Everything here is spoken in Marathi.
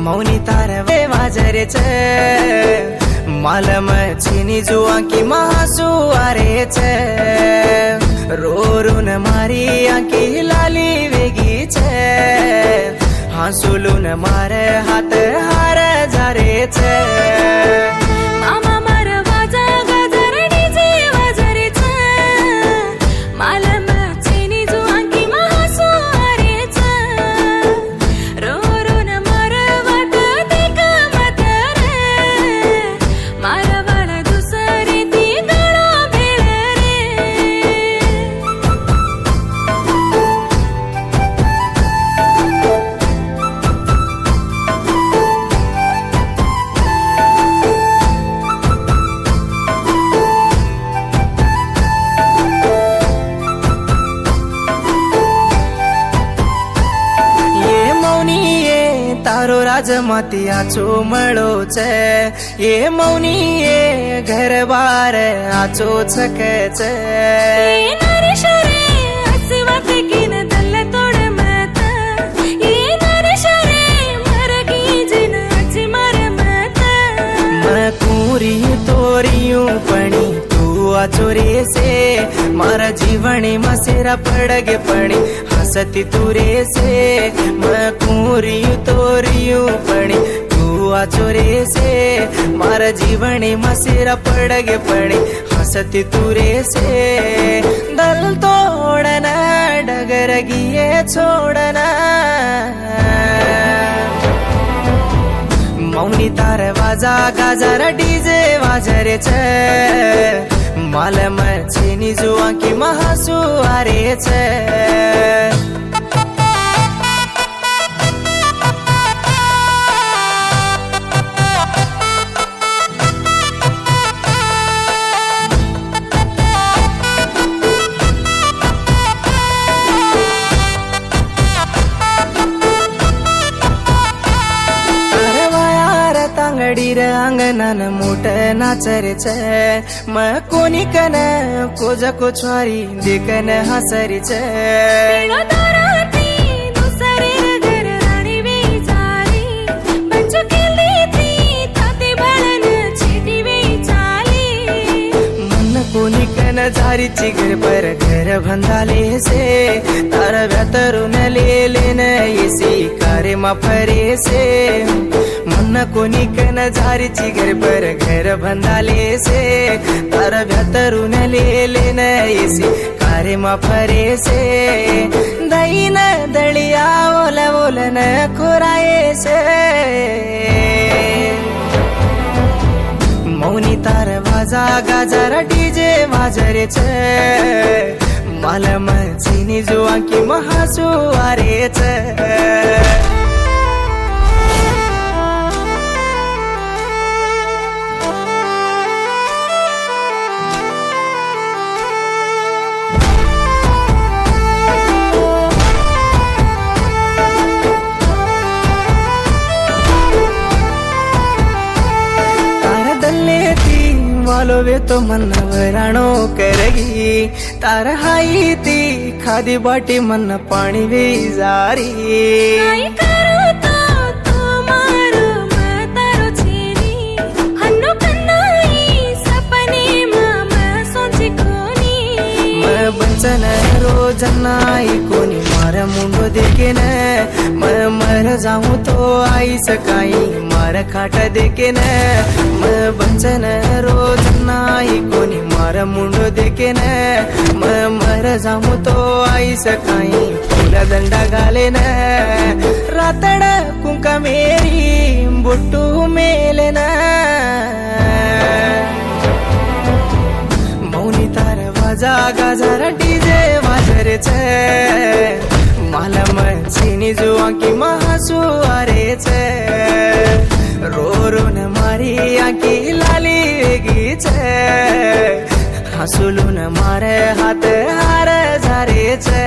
मौनी तार वाजरे छे मालम छीनी जुआ की महासु आरे छे रोरून मारी आंकी लाली वेगी छे हांसुलून मारे हाथ हार जारे छे मामा मार वाजा गाजर डीजे वाजरे छे मालम छीनी जुआ की महासु आरे छे रोरून मार वाट देख मत रे मार वाळ दुसरी ती गळा भेळ रे तारो राजमाती आचो मळो छे ये मौनी ये घर बार आचो छके छे ये नरेश रे हसवत किन दल तोड़ मत ये नरेश रे मरगी जिन अची मर मत मैं कुरी तोरियूं पणी तू आचो रे से मारा जीवणी मसेरा पड़गे पणी हसती तू रे से मैं कुरी तोरियूं पणी तू आचो रे से मारा जीवणी मसेरा पड़गे पणी हसती तू रे से दल तोड़ना डगर गिये छोड़ना मौनी तार वाजा गाजर डीजे वाजरे छे मालम छीनी जुआ की महासु आरे छे तांगडीर अंगनान मोठ नाचरे छे मैं कोनी कन कोज कोछवारी देखन हसरी छे पेड़ो दराती दूसरे घर रानी वे जाली बच्चों खेली थी ताते बाळन छेटी वे चाली मन कोनी कन जारी चिगर पर घर बंधाले से तार व्यातरून ले लेन येसी कारे मा फरे से मन कोनी कन झारी चिगर पर घर बंधाले से तार व्यातरून ले लेन येसी कारे मा फरे से दईन दळिया ओल ओलन खुराये से मौनी तार वाजा गाजर डीजे वाजरे छे मालम छीनी जुआ की महासु आरे छे वालो वे तो मन वराणो करगी तार हाई ती खादी बाटी मन पानी वे जारी करो तो तू मारो मैं तारो छेनी हन्नो कन्नाई सपने मामा सोची कोनी मैं बंचन रोजनाई कोनी मारा मुंडो देखे न मैं मर जाऊं तो आई सकाई मारा खाटा देखे न मैं बंचन रोजनाई कोनी मारा मुंडो देखे न मैं मर जाऊं तो आई सकाई फूला दंडा गाले न रातड़ कुंका मेरी बुट्टू मेले न मौनी तार वाजा गाजर डीजे वाजरे छे मालम छीनी जुआ की महासु आरे छे रोरून मारी आंकी लाली वेगी छे हांसुलून मारे हाथ हार जारे छे।